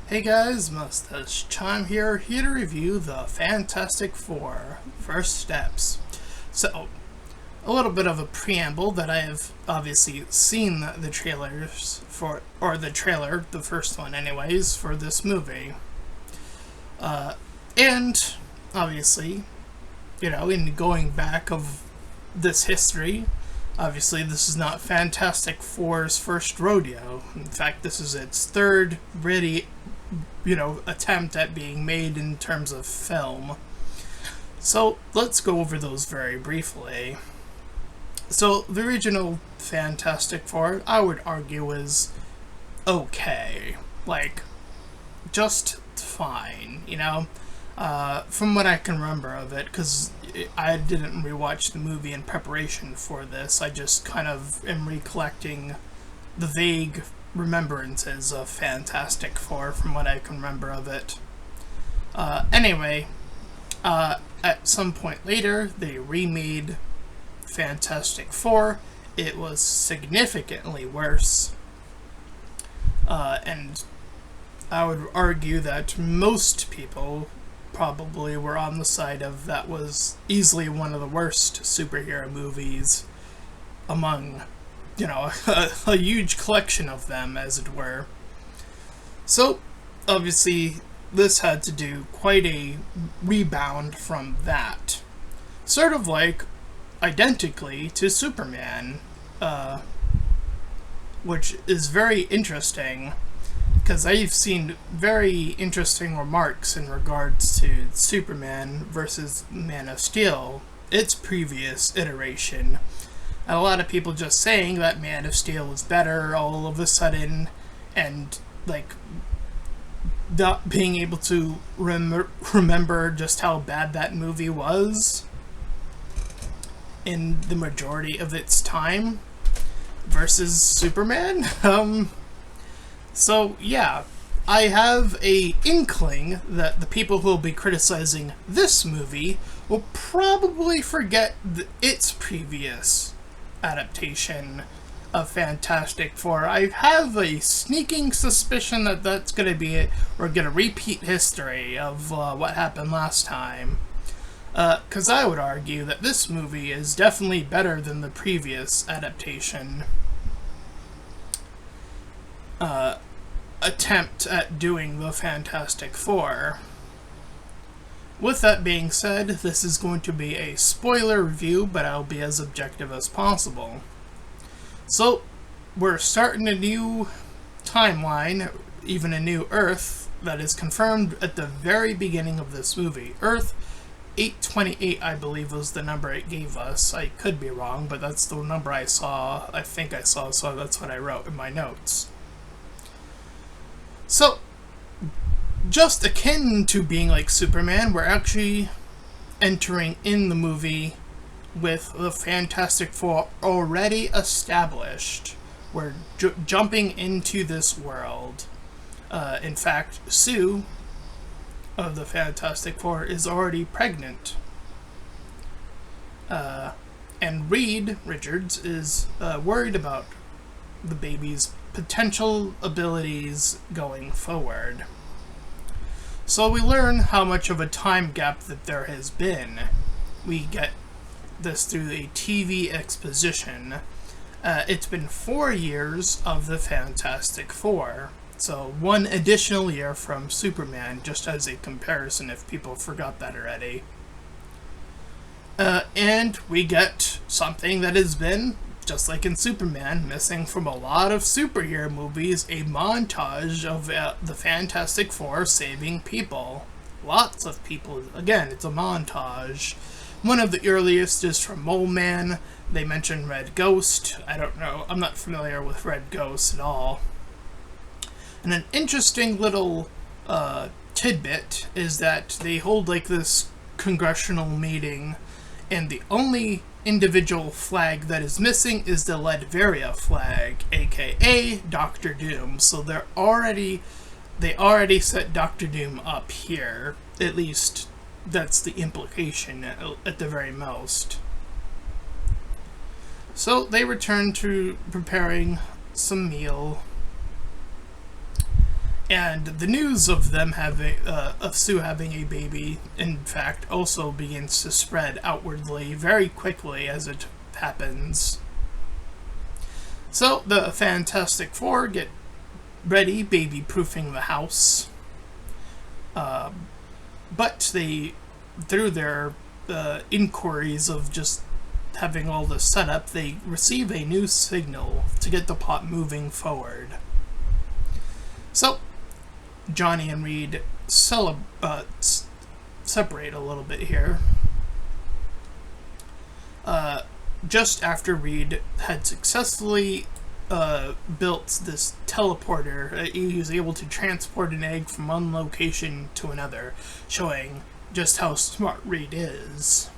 Hey guys, Mustached. I'm here to review the Fantastic Four First Steps. So, a little bit of a preamble that I have obviously seen the trailers for, or the trailer, the first one anyways, for this movie. And obviously, in going back of this history, obviously this is not Fantastic Four's first rodeo. In fact, this is its third really attempt at being made in terms of film. So let's go over those very briefly. So the original Fantastic Four, I would argue, is okay. Like, just fine, from what I can remember of it, because I didn't rewatch the movie in preparation for this. I just kind of am recollecting the vague remembrances of Fantastic Four from what I can remember of it. Anyway, at some point later, they remade Fantastic Four. It was significantly worse. And I would argue that most people probably were on the side of that was easily one of the worst superhero movies among a huge collection of them, as it were. So, obviously, this had to do quite a rebound from that. Sort of like, identically to Superman, which is very interesting, because I've seen very interesting remarks in regards to Superman versus Man of Steel, its previous iteration. And a lot of people just saying that Man of Steel was better all of a sudden, and not being able to remember just how bad that movie was in the majority of its time versus Superman. So yeah, I have a inkling that the people who will be criticizing this movie will probably forget its previous adaptation of Fantastic Four. I have a sneaking suspicion that that's going to be it. We're going to repeat history of what happened last time. Because I would argue that this movie is definitely better than the previous adaptation attempt at doing the Fantastic Four. With that being said, this is going to be a spoiler review, but I'll be as objective as possible. So, we're starting a new timeline, even a new Earth, that is confirmed at the very beginning of this movie. Earth 828, I believe, was the number it gave us. I could be wrong, but that's the number I think I saw, so that's what I wrote in my notes. So, just akin to being like Superman, we're actually entering in the movie with the Fantastic Four already established. We're jumping into this world. In fact, Sue of the Fantastic Four is already pregnant. And Reed Richards is worried about the baby's potential abilities going forward. So we learn how much of a time gap that there has been. We get this through a TV exposition. It's been 4 years of the Fantastic Four. So 1 additional year from Superman, just as a comparison if people forgot that already. And we get something that has been, just like in Superman, missing from a lot of superhero movies, a montage of the Fantastic Four saving people. Lots of people. Again, it's a montage. One of the earliest is from Mole Man. They mention Red Ghost. I don't know. I'm not familiar with Red Ghost at all. And an interesting little tidbit is that they hold this congressional meeting, and the only individual flag that is missing is the Latveria flag, aka Doctor Doom. So they already set Doctor Doom up here. At least that's the implication at the very most. So they return to preparing some meal, And the news of them having, of Sue having a baby, in fact, also begins to spread outwardly very quickly as it happens. So the Fantastic Four get ready, baby-proofing the house. But they, through their inquiries of just having all this set up, they receive a new signal to get the plot moving forward. So, Johnny and Reed separate a little bit here. Just after Reed had successfully built this teleporter, he was able to transport an egg from one location to another, showing just how smart Reed is.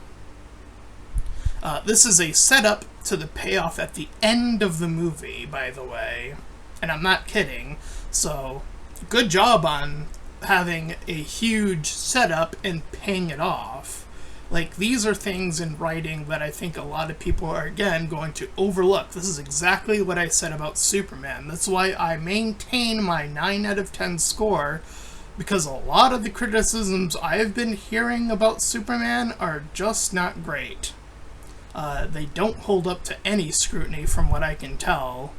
This is a setup to the payoff at the end of the movie, by the way, and I'm not kidding. So, good job on having a huge setup and paying it off. Like, these are things in writing that I think a lot of people are, again, going to overlook. This is exactly what I said about Superman. That's why I maintain my 9 out of 10 score, because a lot of the criticisms I've been hearing about Superman are just not great. They don't hold up to any scrutiny from what I can tell.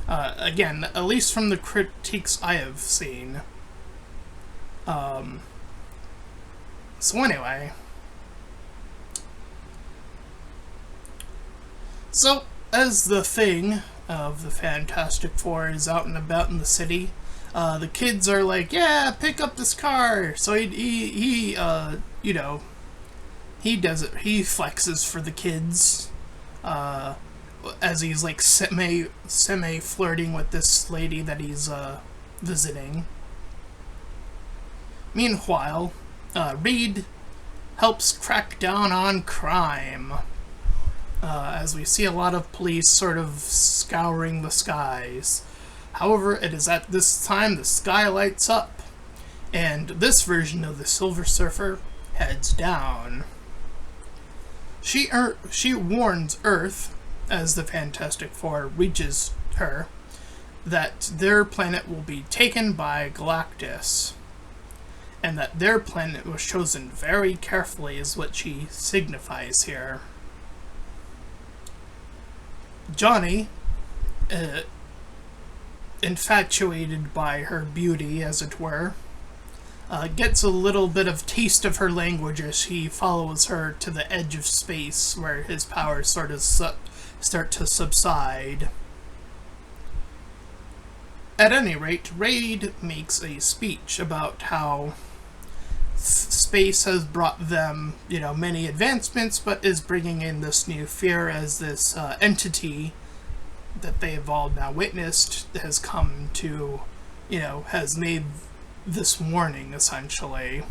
Again, at least from the critiques I have seen. So anyway. So, as the Thing of the Fantastic Four is out and about in the city, the kids are like, yeah, pick up this car! So he you know, he does it, he flexes for the kids, as he's like semi flirting with this lady that he's visiting. Meanwhile, Reed helps crack down on crime, as we see a lot of police sort of scouring the skies. However, it is at this time the sky lights up, and this version of the Silver Surfer heads down. She warns Earth, as the Fantastic Four reaches her, that their planet will be taken by Galactus, and that their planet was chosen very carefully is what she signifies here. Johnny, infatuated by her beauty, as it were, gets a little bit of taste of her language as he follows her to the edge of space, where his powers sort of start to subside. At any rate, Reed makes a speech about how space has brought them, many advancements, but is bringing in this new fear as this entity that they have all now witnessed has come to, has made this warning, essentially.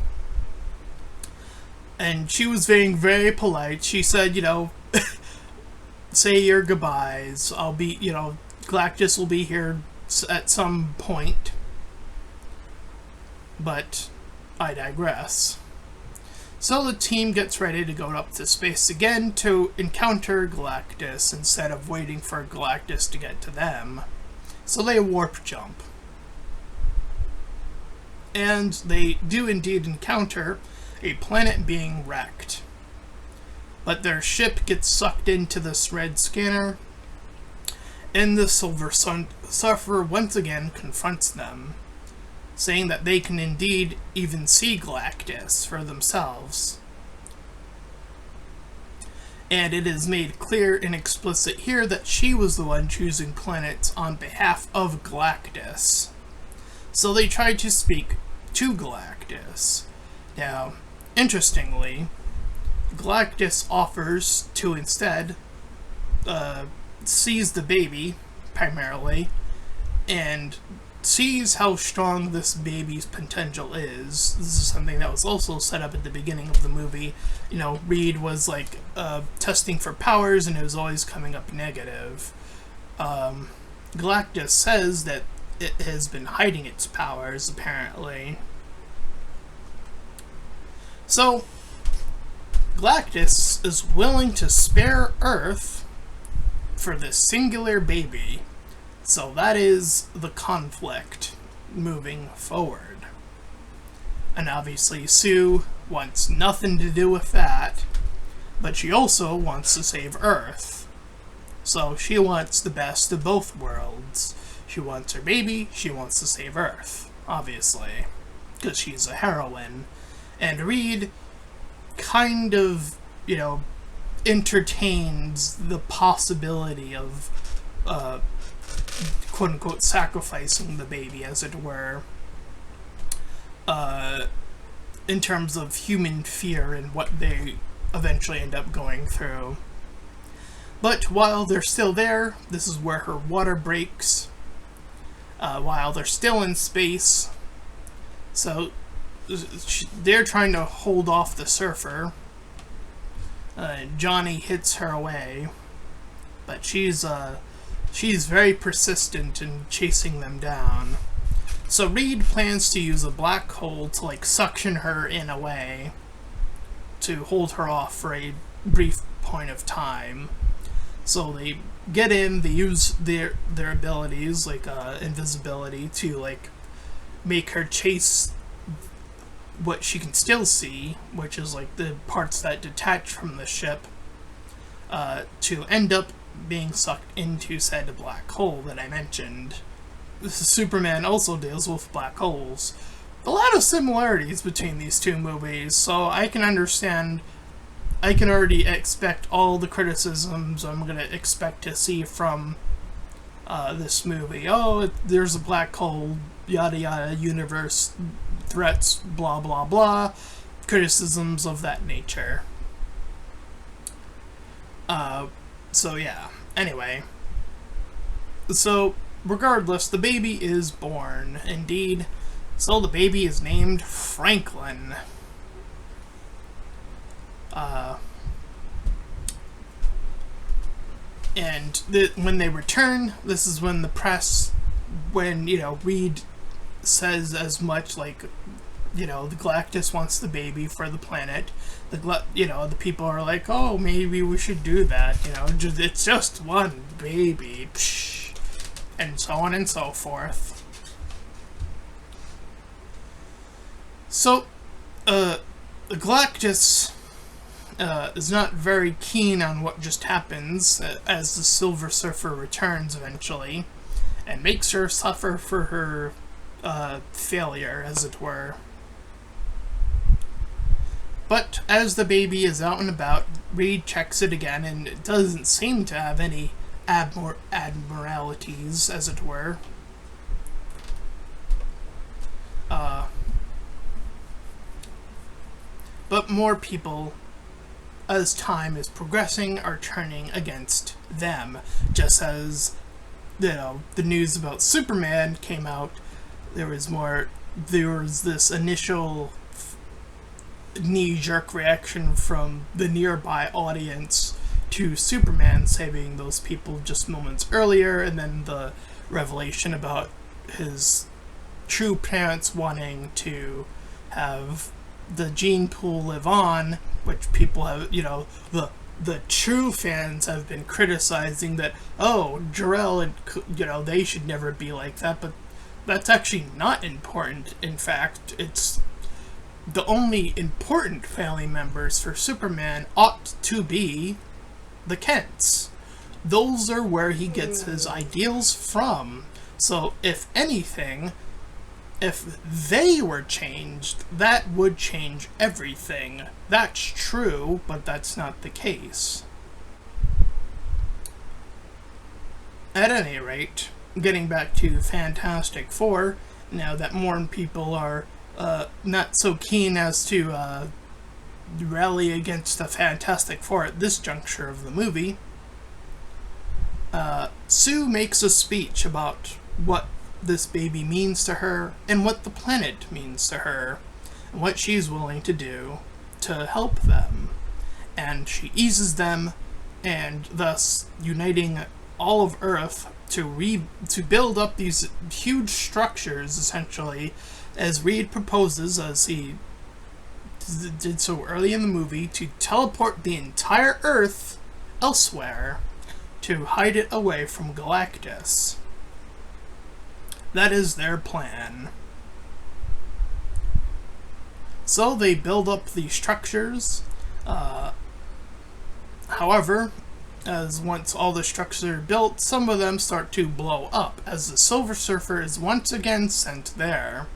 And she was being very polite. She said, say your goodbyes. I'll be, Galactus will be here at some point. But I digress. So the team gets ready to go up to space again to encounter Galactus instead of waiting for Galactus to get to them. So they warp jump. And they do indeed encounter a planet being wrecked. But their ship gets sucked into this red scanner, and the Silver Surfer once again confronts them, saying that they can indeed even see Galactus for themselves. And it is made clear and explicit here that she was the one choosing planets on behalf of Galactus. So they tried to speak to Galactus. Now, interestingly, Galactus offers to instead seize the baby, primarily, and sees how strong this baby's potential is. This is something that was also set up at the beginning of the movie. Reed was like testing for powers, and it was always coming up negative. Galactus says that it has been hiding its powers, apparently. So, Galactus is willing to spare Earth for this singular baby. So that is the conflict. moving forward. And obviously Sue wants nothing to do with that, but she also wants to save Earth. So she wants the best of both worlds. She wants her baby, she wants to save Earth, obviously, because she's a heroine. And Reed kind of, entertains the possibility of, quote-unquote, sacrificing the baby, as it were, in terms of human fear and what they eventually end up going through. But while they're still there, this is where her water breaks, while they're still in space. So they're trying to hold off the surfer. Johnny hits her away, but she's very persistent in chasing them down. So Reed plans to use a black hole to suction her in a way to hold her off for a brief point of time. So they get in, they use their abilities invisibility to make her chase what she can still see, which is the parts that detach from the ship, to end up being sucked into said black hole that I mentioned. Superman also deals with black holes. A lot of similarities between these two movies, so I can already expect all the criticisms I'm going to expect to see from this movie. Oh, there's a black hole, yada yada, universe threats, blah blah blah, criticisms of that nature. So yeah, anyway. So, regardless, the baby is born, indeed. So the baby is named Franklin. And when they return, this is when the press, Reed says as much, the Galactus wants the baby for the planet. The people are like, oh, maybe we should do that. It's just one baby. Psh, and so on and so forth. So, the Galactus is not very keen on what just happens as the Silver Surfer returns eventually, and makes her suffer for her failure, as it were. But as the baby is out and about, Reed checks it again, and it doesn't seem to have any abnormalities, as it were. But more people, as time is progressing, are turning against them. Just as, the news about Superman came out, there was this initial knee-jerk reaction from the nearby audience to Superman saving those people just moments earlier, and then the revelation about his true parents wanting to have the gene pool live on, which people have, the true fans have been criticizing that, oh, Jor-El and, they should never be like that, but that's actually not important. In fact, it's the only important family members for Superman ought to be the Kents. Those are where he gets his ideals from. So, if anything, if they were changed, that would change everything. That's true, but that's not the case. At any rate, getting back to Fantastic Four, now that more people are not so keen as to rally against the Fantastic Four at this juncture of the movie, Sue makes a speech about what this baby means to her, and what the planet means to her, and what she's willing to do to help them. And she eases them, and thus uniting all of Earth to build up these huge structures, essentially, as Reed proposes, as he did so early in the movie, to teleport the entire Earth elsewhere to hide it away from Galactus. That is their plan. So they build up these structures. However, as once all the structures are built, some of them start to blow up as the Silver Surfer is once again sent there.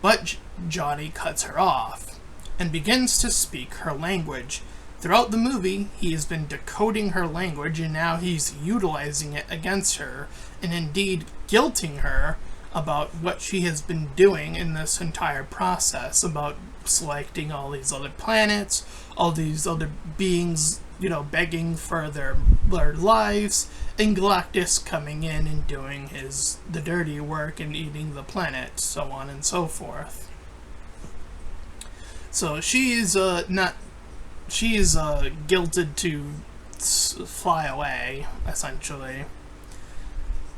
But Johnny cuts her off and begins to speak her language. Throughout the movie, he has been decoding her language, and now he's utilizing it against her, and indeed guilting her about what she has been doing in this entire process, about selecting all these other planets, all these other beings, begging for their lives, and Galactus coming in and doing the dirty work and eating the planet, so on and so forth. So she's guilted to fly away, essentially.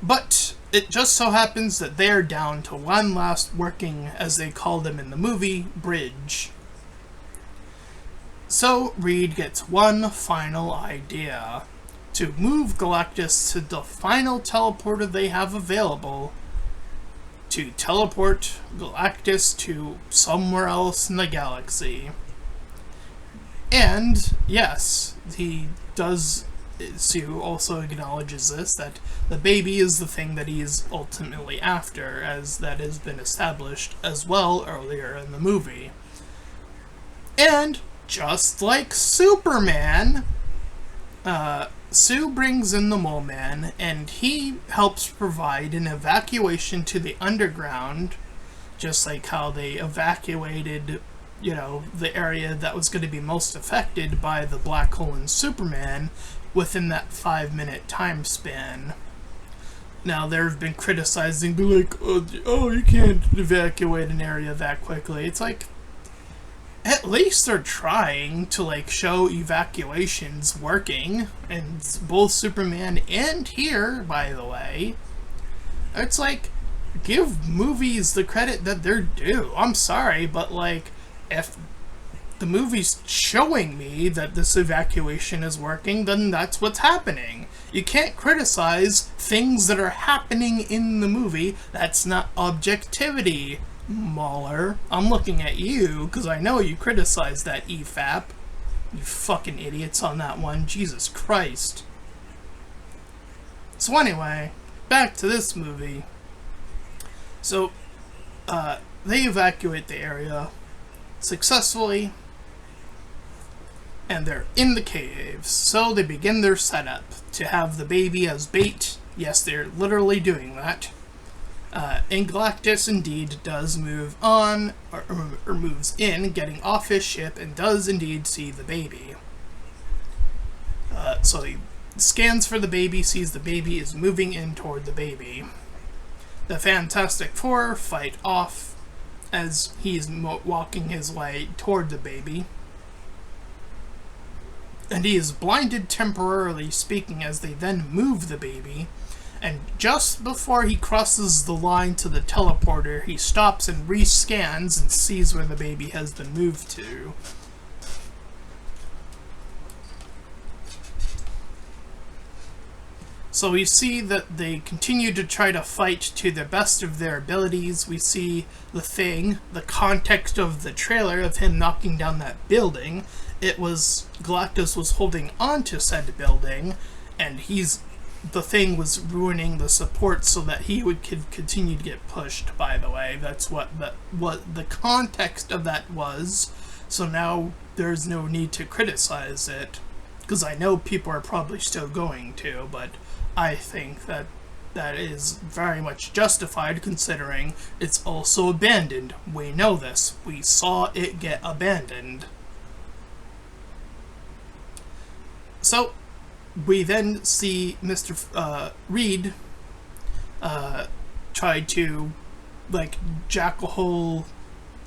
But it just so happens that they're down to one last working, as they call them in the movie, bridge. So Reed gets one final idea: to move Galactus to the final teleporter they have available, to teleport Galactus to somewhere else in the galaxy. And, yes, he does. Sue also acknowledges this, that the baby is the thing that he is ultimately after, as that has been established as well earlier in the movie. And, just like Superman, Sue brings in the Mole Man, and he helps provide an evacuation to the underground, just like how they evacuated, the area that was going to be most affected by the black hole in Superman within that 5-minute time span. Now, there have been criticizing, be like, oh, you can't evacuate an area that quickly. It's like, at least they're trying to, show evacuations working, and both Superman and here, by the way. It's like, give movies the credit that they're due. I'm sorry, but, if the movie's showing me that this evacuation is working, then that's what's happening. You can't criticize things that are happening in the movie. That's not objectivity, Mahler. I'm looking at you, because I know you criticized that EFAP. You fucking idiots on that one. Jesus Christ. So anyway, back to this movie. So, they evacuate the area successfully, and they're in the caves, so they begin their setup to have the baby as bait. Yes, they're literally doing that. And Galactus indeed does move on, or moves in, getting off his ship, and does indeed see the baby. So he scans for the baby, sees the baby, is moving in toward the baby. The Fantastic Four fight off as he's walking his way toward the baby. And he is blinded temporarily, speaking, as they then move the baby. And just before he crosses the line to the teleporter, he stops and rescans and sees where the baby has been moved to. So we see that they continue to try to fight to the best of their abilities. We see the Thing, the context of the trailer of him knocking down that building. It was Galactus was holding on to said building, and the Thing was ruining the support so that he could continue to get pushed, by the way. That's what the context of that was. So now there's no need to criticize it, because I know people are probably still going to, but I think that is very much justified, considering it's also abandoned. We know this. We saw it get abandoned. So, we then see Mr. Reed try to, jack a hole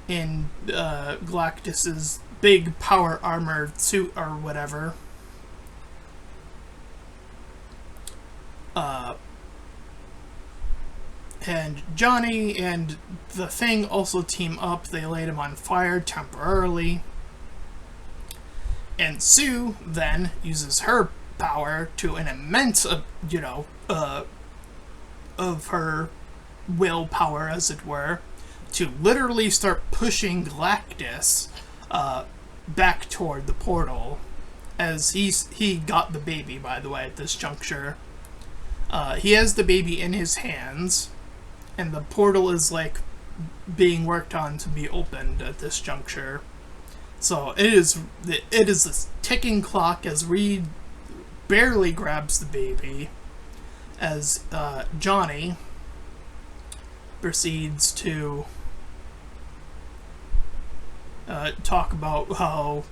in Galactus's big power armor suit or whatever. And Johnny and the Thing also team up. They light him on fire temporarily. And Sue then uses her power to an immense, of her willpower, as it were, to literally start pushing Galactus back toward the portal. As he got the baby, by the way, at this juncture. He has the baby in his hands, and the portal is like being worked on to be opened at this juncture. So it is this ticking clock as Reed barely grabs the baby, as Johnny proceeds to talk about how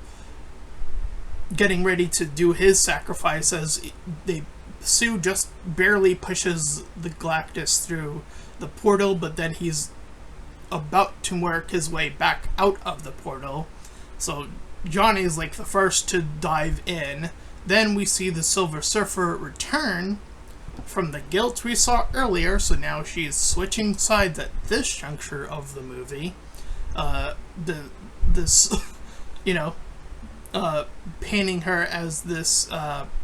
getting ready to do his sacrifice, as Sue just barely pushes the Galactus through the portal, but then he's about to work his way back out of the portal. So Johnny's like the first to dive in. Then we see the Silver Surfer return from the guilt we saw earlier, so now she's switching sides at this juncture of the movie. Painting her as this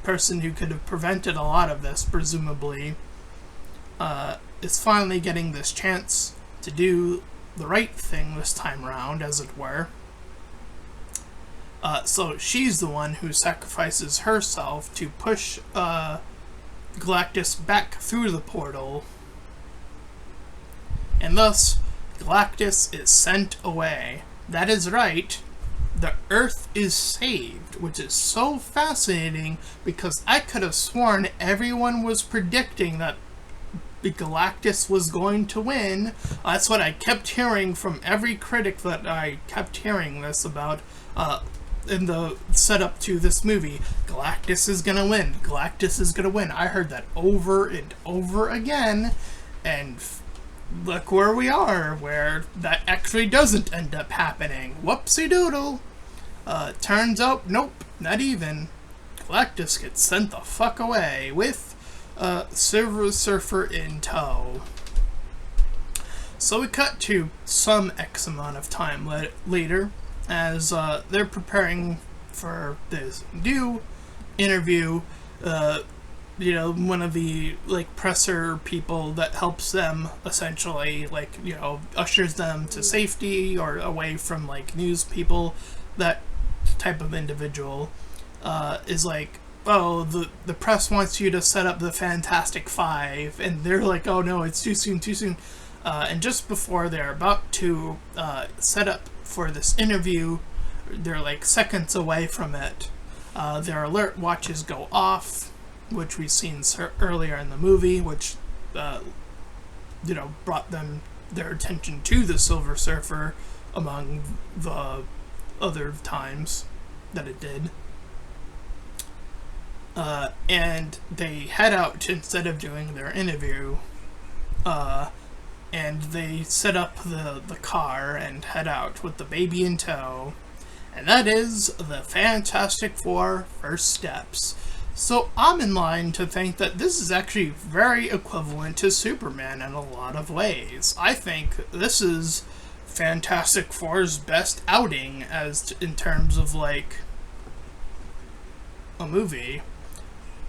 person who could have prevented a lot of this, presumably, is finally getting this chance to do the right thing this time around, as it were. So she's the one who sacrifices herself to push Galactus back through the portal, and thus Galactus is sent away. That is right. The Earth is saved, which is so fascinating because I could have sworn everyone was predicting that the Galactus was going to win. That's what I kept hearing from every critic that I kept hearing this about in the setup to this movie. Galactus is gonna win. Galactus is gonna win. I heard that over and over again, and look where we are, where that actually doesn't end up happening. Whoopsie doodle. Turns out, nope, not even. Galactus gets sent the fuck away with Silver Surfer in tow. So we cut to some X amount of time later, as they're preparing for this new interview. One of the presser people that helps them, essentially, ushers them to safety or away from news people, that type of individual, is like, oh, the press wants you to set up the Fantastic Five, and they're like, oh no, it's too soon. And just before they're about to set up for this interview, they're seconds away from it. Their alert watches go off, which we've seen earlier in the movie, which brought their attention to the Silver Surfer among the other times that it did. And they head out instead of doing their interview, and they set up the car and head out with the baby in tow. And that is the Fantastic Four First Steps. So I'm in line to think that this is actually very equivalent to Superman in a lot of ways. I think this is Fantastic Four's best outing in terms of a movie.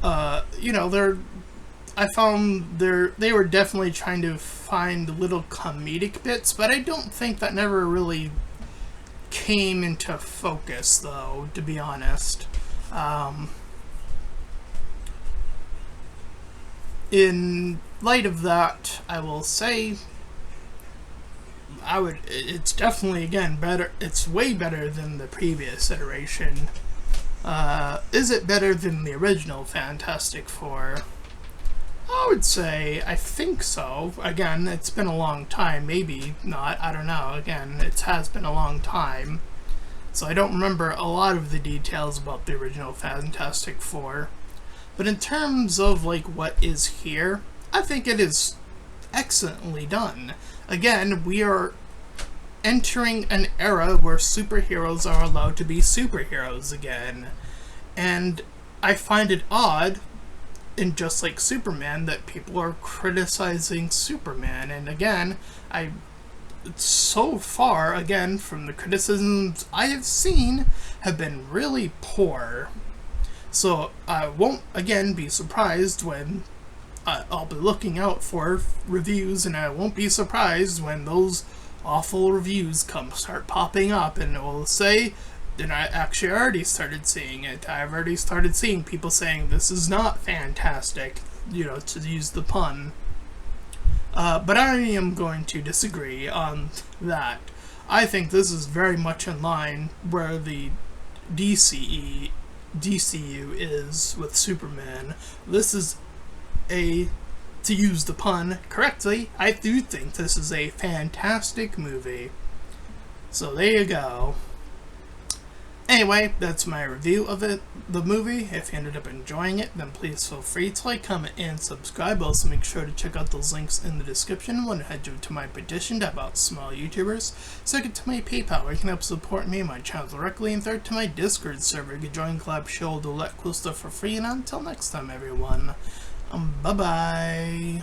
I found they were definitely trying to find little comedic bits, but I don't think that never really came into focus, though, to be honest. In light of that, I will say it's definitely, again, better. It's way better than the previous iteration. Is it better than the original Fantastic Four? I would say I think so. Again, it's been a long time. Maybe not. I don't know. Again, it has been a long time. So I don't remember a lot of the details about the original Fantastic Four. But in terms of what is here, I think it is excellently done. Again, we are entering an era where superheroes are allowed to be superheroes again. And I find it odd, in just like Superman, that people are criticizing Superman. And again, so far, again, from the criticisms I have seen, have been really poor. So I won't, again, be surprised when I'll be looking out for reviews, and I won't be surprised when those awful reviews start popping up, and it will say, and I actually already started seeing it. I've already started seeing people saying this is not fantastic, to use the pun. But I am going to disagree on that. I think this is very much in line where the DCU is with Superman. This is to use the pun correctly, I do think this is a fantastic movie. So there you go. Anyway, that's my review of the movie. If you ended up enjoying it, then please feel free to like, comment, and subscribe. Also, make sure to check out those links in the description. One, head to my petition to about small YouTubers. Second, to my PayPal, where you can help support me and my channel directly. And third, to my Discord server. You can join, collab, show, do all that cool stuff for free. And until next time, everyone, bye-bye.